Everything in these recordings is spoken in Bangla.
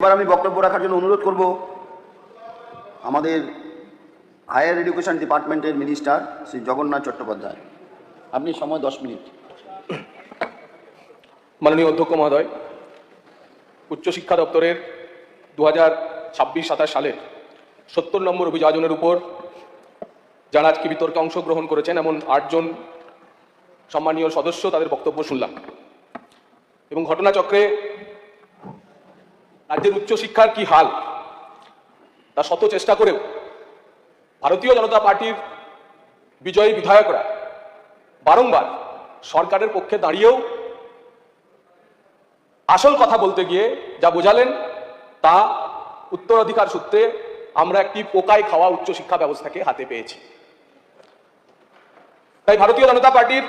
এবার আমি বক্তব্য রাখার জন্য অনুরোধ করব আমাদের হায়ার এডুকেশন ডিপার্টমেন্টের মিনিস্টার শ্রী জগন্নাথ চট্টোপাধ্যায়। আপনি সময় 10 মিনিট। মাননীয় অধ্যক্ষ মহোদয়, উচ্চশিক্ষা দপ্তরের 2026-27 সালের 70 নম্বর অভিযোজনের উপর যারা আজকে বিতর্কে অংশগ্রহণ করেছেন এমন 8 জন সম্মানীয় সদস্য তাদের বক্তব্য শুনলাম এবং ঘটনাচক্রে রাজ্যের উচ্চশিক্ষার কি হাল তা শত চেষ্টা করেও ভারতীয় জনতা পার্টির বিজয়ী বিধায়করা বারংবার সরকারের পক্ষে দাঁড়িয়েও আসল কথা বলতে গিয়ে যা বোঝালেন তা উত্তরাধিকার সূত্রে আমরা একটি পোকায় খাওয়া উচ্চশিক্ষা ব্যবস্থাকে হাতে পেয়েছি। তাই ভারতীয় জনতা পার্টির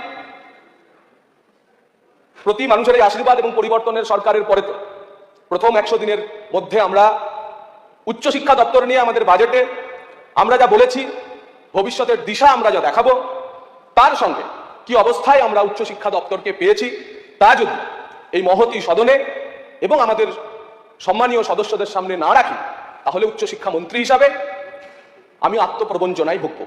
প্রতি মানুষের এই আশীর্বাদ এবং পরিবর্তনের সরকারের পরে তো প্রথম 100 দিনের মধ্যে আমরা উচ্চশিক্ষা দপ্তর নিয়ে আমাদের বাজেটে আমরা যা বলেছি, ভবিষ্যতের দিশা আমরা যা দেখাবো, তার সঙ্গে কি অবস্থায় আমরা উচ্চশিক্ষা দপ্তরকে পেয়েছি তা যদি এই মহতী সদনে এবং আমাদের সম্মানীয় সদস্যদের সামনে না রাখি, তাহলে উচ্চশিক্ষা মন্ত্রী হিসাবে আমি আত্মপ্রবঞ্চনায় ভুগব।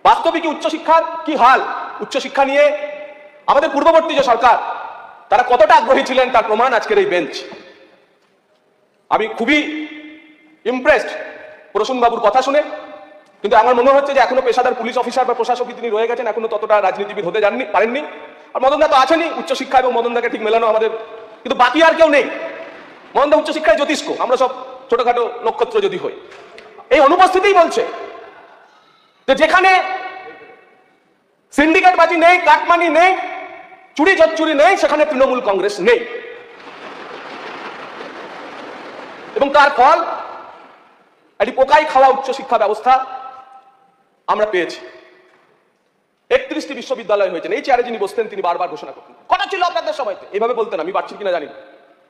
বাস্তবিক উচ্চশিক্ষার কি হাল, উচ্চশিক্ষা নিয়ে আমাদের পূর্ববর্তী যে সরকার তারা কতটা আগ্রহী ছিলেন তার প্রমাণ আজকের এই বেঞ্চ। আমি খুবই ইমপ্রেসড প্রসূন বাবুর কথা শুনে, কিন্তু আমার মনে হচ্ছে যে এখনো পেশাদার পুলিশ অফিসার বা প্রশাসক তিনি রয়ে গেছেন, এখনো ততটা রাজনীতিবিদ হতে পারেননি। আর মদনদা তো আছেনই, উচ্চশিক্ষা এবং মদনদাকে ঠিক মেলানো আমাদের, কিন্তু বাকি আর কেউ নেই। মদনদা উচ্চশিক্ষায় জ্যোতিষ্ক, আমরা সব ছোটখাটো নক্ষত্র যদি হই। এই অনুপস্থিতিই বলছে যে যেখানে সিন্ডিকেটবাজি নেই, কাটমানি নেই, চুরি জচ্চুরি নেই, সেখানে তৃণমূল কংগ্রেস নেই। এবং তার ফল একটি পোকাই খাওয়া উচ্চশিক্ষা ব্যবস্থা আমরা পেয়েছি। 31টি বিশ্ববিদ্যালয় হয়েছে। এই চেয়ারে যিনি বসতেন তিনি বারবার ঘোষণা করতেন, কটা ছিল আপনাদের সময়তে, এইভাবে বলতেন, আমি পারছি কিনা জানি না,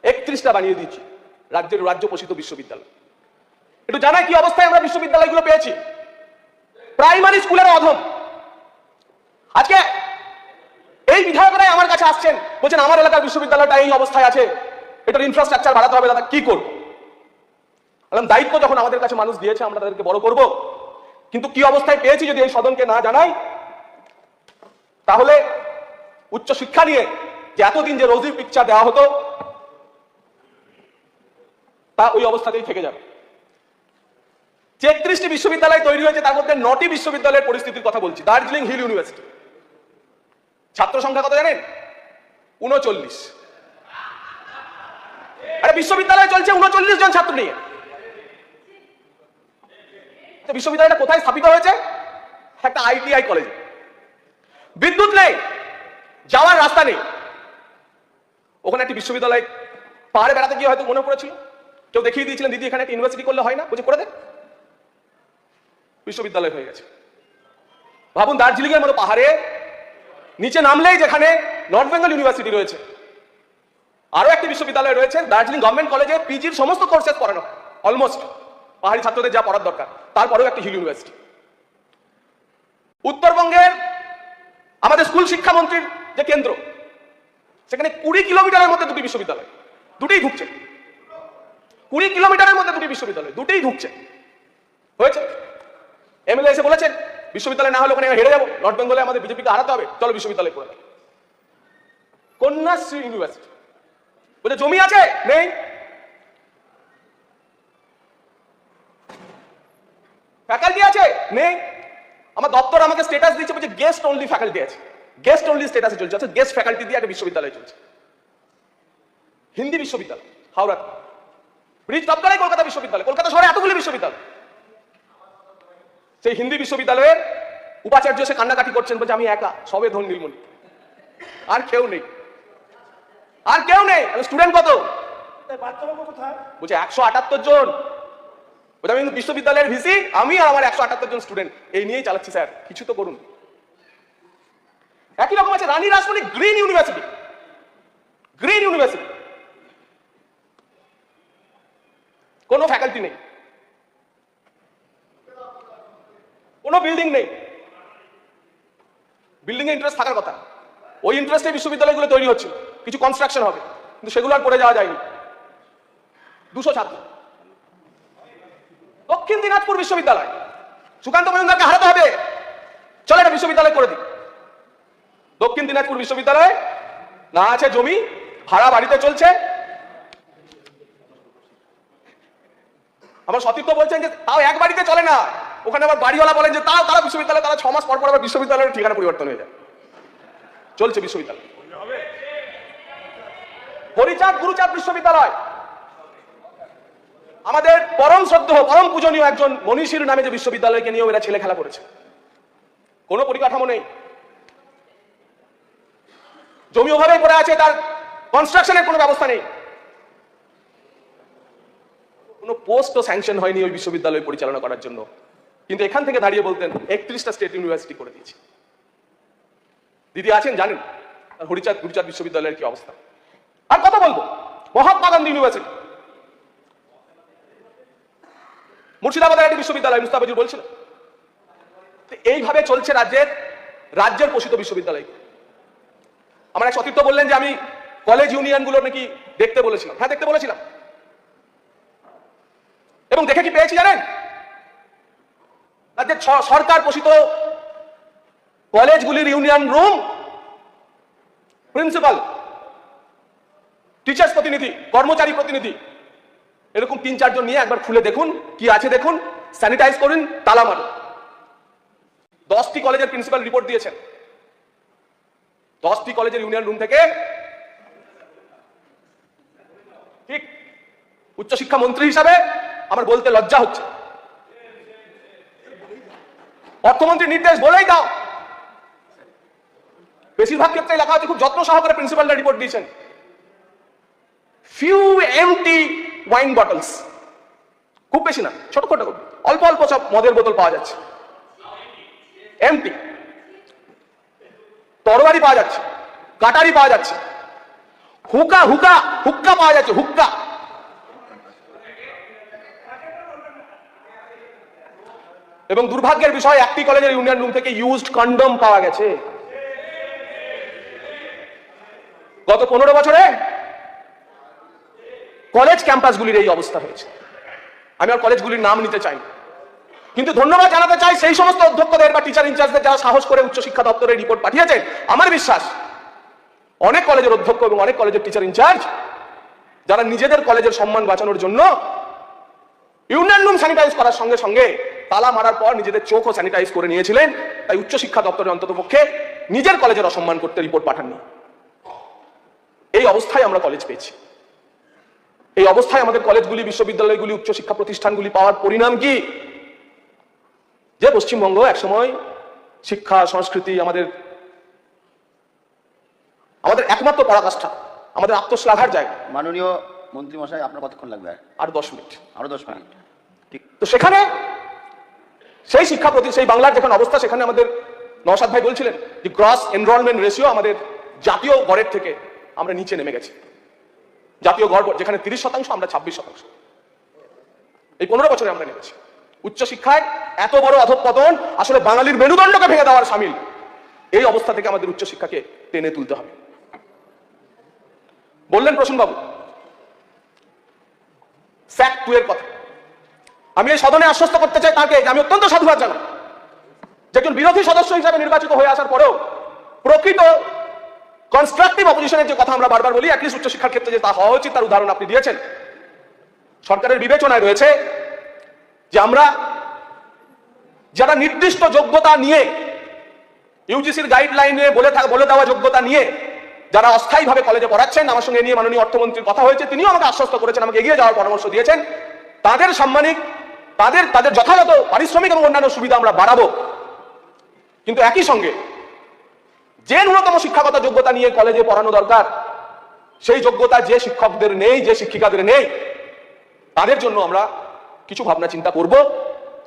31টা বানিয়ে দিয়েছি রাজ্য পোষিত বিশ্ববিদ্যালয়। একটু জানাই কি অবস্থায় আমরা বিশ্ববিদ্যালয়গুলো পেয়েছি। প্রাইমারি স্কুলের অধম। আজকে এই বিধায়করাই আমার কাছে আসছেন, বলছেন আমার এলাকার বিশ্ববিদ্যালয়টা এই অবস্থায় আছে, এটার ইনফ্রাস্ট্রাকচার বাড়াতে হবে, দাদা কি করবো? দায়িত্ব যখন আমাদের কাছে মানুষ দিয়েছে আমরা তাদেরকে বড় করব, কিন্তু কি অবস্থায় পেয়েছি যদি এই সদনকে না জানাই, তাহলে উচ্চশিক্ষা নিয়ে যে এতদিন যে রোজি পিকচার দেওয়া হতো তা ওই অবস্থাতেই থেকে যাবে। 33টি বিশ্ববিদ্যালয় তৈরি হয়েছে, তার মধ্যে 9টি বিশ্ববিদ্যালয়ের পরিস্থিতির কথা বলছি। দার্জিলিং হিল ইউনিভার্সিটি ছাত্র সংখ্যা কত জানেন? 39। আরে বিশ্ববিদ্যালয় চলছে 39 জন ছাত্র নিয়ে। বিশ্ববিদ্যালয়টা কোথায় স্থাপিত হয়েছে? একটা ITI কলেজে। বিদ্যুৎ নেই, যাওয়ার রাস্তা নেই। ওখানে একটি বিশ্ববিদ্যালয় পাহাড়ে বেড়াতে গিয়ে হয়তো মনে পড়েছিল, কেউ দেখিয়ে দিয়েছিলেন দিদি এখানে একটা ইউনিভার্সিটি করলে হয় না, বলছে করে দেন, বিশ্ববিদ্যালয় হয়ে গেছে। ভাবুন, দার্জিলিং এর মতো পাহাড়ে নিচে নামলেই যেখানে নর্থ বেঙ্গল ইউনিভার্সিটি রয়েছে, আরো একটি বিশ্ববিদ্যালয় রয়েছে, দার্জিলিং গভর্নমেন্ট কলেজে পিজির সমস্ত কোর্সেস পড়ানো অলমোস্ট পাহাড়ি ছাত্রদের যা পড়ার দরকার, তারপরেও একটি হিল ইউনিভার্সিটি। উত্তরবঙ্গের আমাদের স্কুল শিক্ষামন্ত্রীর যে কেন্দ্র, সেখানে 20 কিলোমিটারের মধ্যে দুটি বিশ্ববিদ্যালয়, দুটিই ঢুকছে। 20 কিলোমিটারের মধ্যে দুটি বিশ্ববিদ্যালয়, দুটিই ঢুকছে। হয়েছে, MLA এসে বলেছেন বিশ্ববিদ্যালয় না হলে ওখানে হেরে যাবো, নর্থ বেঙ্গলে আমাদের বিজেপিকে হারাতে হবে, চলো বিশ্ববিদ্যালয় করে দেয়। কন্যাশ্রী ইউনিভার্সিটি বলছে জমি আছে, নেই। ফ্যাকাল্টি আছে, নেই। আমার দপ্তর আমাকে স্ট্যাটাস দিচ্ছে, বলছে গেস্ট অনলি ফ্যাকাল্টি আছে, গেস্ট অনলি স্ট্যাটাসে চলছে, অর্থাৎ গেস্ট ফ্যাকাল্টি দিয়ে একটা বিশ্ববিদ্যালয় চলছে। হিন্দি বিশ্ববিদ্যালয় হাওড়া, ব্রিজ দপ্তরে কলকাতা বিশ্ববিদ্যালয়, কলকাতা শহরে এতগুলি বিশ্ববিদ্যালয়। সেই হিন্দি বিশ্ববিদ্যালয়ের উপাচার্য সে কান্নাকাটি করছেন, বলছে আমি একা, সবে ধন নীলমণি, আর কেউ নেই, আর কেউ নেই। স্টুডেন্ট কত? বলছে 178 জন। আমি বিশ্ববিদ্যালয়ের ভিসি, আমি আর আমার 178 জন স্টুডেন্ট, এই নিয়েই চালাচ্ছি স্যার, কিছু তো করুন। একই রকম আছে Rani Rashmoni green university, green university, কোনো ফ্যাকাল্টি নেই, কোনো বিল্ডিং নেই। বিল্ডিং এ ইন্টারেস্ট থাকার কথা, ওই ইন্টারেস্টে বিশ্ববিদ্যালয়গুলো তৈরি হচ্ছে, কিছু কনস্ট্রাকশন হবে, কিন্তু সেগুলো আর করে যাওয়া যায়নি। 200 ছাত্র। দক্ষিণ দিনাজপুর বিশ্ববিদ্যালয়, সুকান্ত মজুমদারকে হারাতে হবে, চলে একটা বিশ্ববিদ্যালয় করে দিই। দক্ষিণ দিনাজপুর বিশ্ববিদ্যালয়ে না আছে জমি, ভাড়া বাড়িতে চলছে। আমার সতীর্থ বলছেন যে তাও এক বাড়িতে চলে না, ওখানে আবার বাড়িওয়ালা বলেন যে তাও তারা বিশ্ববিদ্যালয়, তারা 6 মাস পর পর আবার বিশ্ববিদ্যালয়ের ঠিকানা পরিবর্তন হয়ে যায়। চলছে বিশ্ববিদ্যালয়। হরিচাঁদ গুরুচাঁদ বিশ্ববিদ্যালয়, আমাদের পরম শ্রদ্ধেয় পরম পূজনীয় একজন মনীষীর নামে যে বিশ্ববিদ্যালয়কে নিয়েও এরা ছেলে খেলা করেছে, কোনো পরিকাঠামো নেই, জমি ওভাবেই পড়ে আছে, তার কনস্ট্রাকশনের কোনো ব্যবস্থা নেই, কোনো পোস্টও স্যাংশন হয়নি ওই বিশ্ববিদ্যালয় পরিচালনা করার জন্য। কিন্তু এখান থেকে দাঁড়িয়ে বলতেন 31টা স্টেট ইউনিভার্সিটি করে দিয়েছে। দিদি আছেন জানেন হরিচাঁদ গুরুচাঁদ বিশ্ববিদ্যালয়ের কি অবস্থা। আর কথা বলবো মহাত্মা গান্ধী ইউনিভার্সিটি, মুর্শিদাবাদের একটি বিশ্ববিদ্যালয়, মুস্তাফিজুর বলছিল। এইভাবে চলছে রাজ্যের পোষিত বিশ্ববিদ্যালয়। আমার এক সতীর্থ বললেন যে আমি কলেজ ইউনিয়নগুলো নাকি দেখতে বলেছিলাম। হ্যাঁ, দেখতে বলেছিলাম, এবং দেখে কি পেয়েছি জানেন? রাজ্যের সরকার পোষিত কলেজগুলির ইউনিয়ন রুম, প্রিন্সিপাল, টিচার্স প্রতিনিধি, কর্মচারী প্রতিনিধি, এরকম 3-4 জন নিয়ে একবার খুলে দেখুন কি আছে, দেখুন, স্যানিটাইজ করুন, তালা মারুন। 10টি কলেজের প্রিন্সিপাল রিপোর্ট দিয়েছেন। 10টি কলেজের ইউনিয়ন রুম থেকে ঠিক উচ্চশিক্ষা মন্ত্রী হিসাবে আমার বলতে লজ্জা হচ্ছে। অর্থমন্ত্রীর নির্দেশ বলেই দাও, বেশিরভাগ ক্ষেত্রে লেখা হচ্ছে খুব যত্ন সহকারে প্রিন্সিপালরা রিপোর্ট দিয়েছেন। ফিউ এমটি ওয়াইন বটলস, খুব বেশি না, ছোট ছোট অল্প অল্প সব মদের বোতল পাওয়া যাচ্ছে, এমটি। তরবারি পাওয়া যাচ্ছে, কাটারি পাওয়া যাচ্ছে, হুক্কা হুক্কা হুক্কা পাওয়া যাচ্ছে, হুক্কা। এবং দুর্ভাগ্যের বিষয়, একটি কলেজের ইউনিয়ন রুম থেকে ইউজড কন্ডম পাওয়া গেছে। গত 15 বছরে কলেজ ক্যাম্পাসগুলির এই অবস্থা হয়েছে। আমি আর কলেজগুলির নাম নিতে চাই, কিন্তু ধন্যবাদ জানাতে চাই সেই সমস্ত অধ্যক্ষদের বা টিচার ইনচার্জদের যারা সাহস করে উচ্চশিক্ষা দপ্তরের রিপোর্ট পাঠিয়েছেন। আমার বিশ্বাস অনেক কলেজের অধ্যক্ষ এবং অনেক কলেজের টিচার ইনচার্জ যারা নিজেদের কলেজের সম্মান বাঁচানোর জন্য ইউনিয়ন রুম স্যানিটাইজ করার সঙ্গে সঙ্গে তালা মারার পর নিজেদের চোখও স্যানিটাইজ করে নিয়েছিলেন, তাই উচ্চশিক্ষা দপ্তরের অন্ততপক্ষে নিজের কলেজের অসম্মান করতে রিপোর্ট পাঠাননি। এই অবস্থায় আমরা কলেজ পেয়েছি। এই অবস্থায় আমাদের কলেজগুলি, বিশ্ববিদ্যালয়গুলি, উচ্চশিক্ষা প্রতিষ্ঠানগুলি পাওয়ার পরিণাম কি? যে পশ্চিমবঙ্গ একসময় শিক্ষা সংস্কৃতি আমাদের একমাত্র পরাকাষ্ঠা, আমাদের আত্মশ্লাঘার জায়গা। মাননীয় মন্ত্রী মশাই, আপনার কতক্ষণ লাগবে? আর 10 মিনিট। আরো 10 মিনিট। ঠিক। তো সেখানে সেই শিক্ষা সেই বাংলার যেখানে অবস্থা, সেখানে আমাদের নওশাদ ভাই বলছিলেন যে গ্রস এনরোলমেন্ট রেশিও আমাদের জাতীয় গড়ের থেকে আমরা নিচে নেমে গেছি। জাতীয় গড় যেখানে 30%, আমরা 26%। এই 15 বছরে আমরা নেমেছি। উচ্চশিক্ষায় এত বড় অধঃপতন আসলে বাঙালির মেরুদণ্ডকে ভেঙে দেওয়ার সামিল। এই অবস্থা থেকে আমাদের উচ্চশিক্ষাকে টেনে তুলতে হবে। বললেন প্রসূনবাবু ফ্যাক্ট 2 এর কথা। আমি এই সদনে আশ্বস্ত করতে চাই তাকে যে আমি অত্যন্ত সাধুবাদ জানাই যে একজন বিরোধী সদস্য হিসাবে নির্বাচিত হয়ে আসার পরেও প্রকৃত কনস্ট্রাকটিভ অপোজিশনের যে কথা আমরা বারবার বলি, অ্যাটলিস্ট উচ্চশিক্ষার ক্ষেত্রে যে তা হওয়া উচিত তার উদাহরণ আপনি দিয়েছেন। সরকারের বিবেচনায় রয়েছে যে আমরা যারা নির্দিষ্ট যোগ্যতা নিয়ে, ইউজিসির গাইডলাইনে বলে দেওয়া যোগ্যতা নিয়ে যারা অস্থায়ীভাবে কলেজে পড়াচ্ছেন, আমার সঙ্গে নিয়ে মাননীয় অর্থমন্ত্রীর কথা হয়েছে, তিনিও আমাকে আশ্বস্ত করেছেন, আমাকে এগিয়ে যাওয়ার পরামর্শ দিয়েছেন। তাদের সাম্মানিক, তাদের যথাযথ পারিশ্রমিক এবং অন্যান্য সুবিধা আমরা বাড়াবো। কিন্তু একই সঙ্গে যে ন্যূনতম শিক্ষাগত যোগ্যতা নিয়ে কলেজে পড়ানো দরকার, সেই যোগ্যতা যে শিক্ষকদের নেই, যে শিক্ষিকাদের নেই, তাদের জন্য আমরা কিছু ভাবনা চিন্তা করব।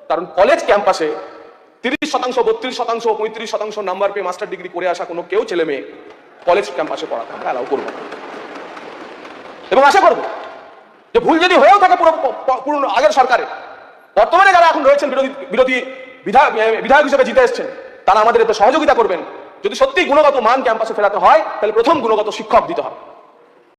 কারণ কলেজ ক্যাম্পাসে 30%, 32%, 35% নাম্বার পেয়ে মাস্টার ডিগ্রি করে আসা কোনো কেউ ছেলে মেয়ে কলেজ ক্যাম্পাসে পড়াতে আমরা অ্যালাউ করবো না। এবং আশা করব যে ভুল যদি হয়েও থাকে পুরো আগের সরকারে, বর্তমানে যারা এখন রয়েছেন বিরোধী বিধায়ক হিসেবে জিতে এসছেন, তারা আমাদের এতে সহযোগিতা করবেন। যদি সত্যি গুণগত মান ক্যাম্পাসে ফেরাতে হয়, তাহলে প্রথম গুণগত শিক্ষক দিতে হবে।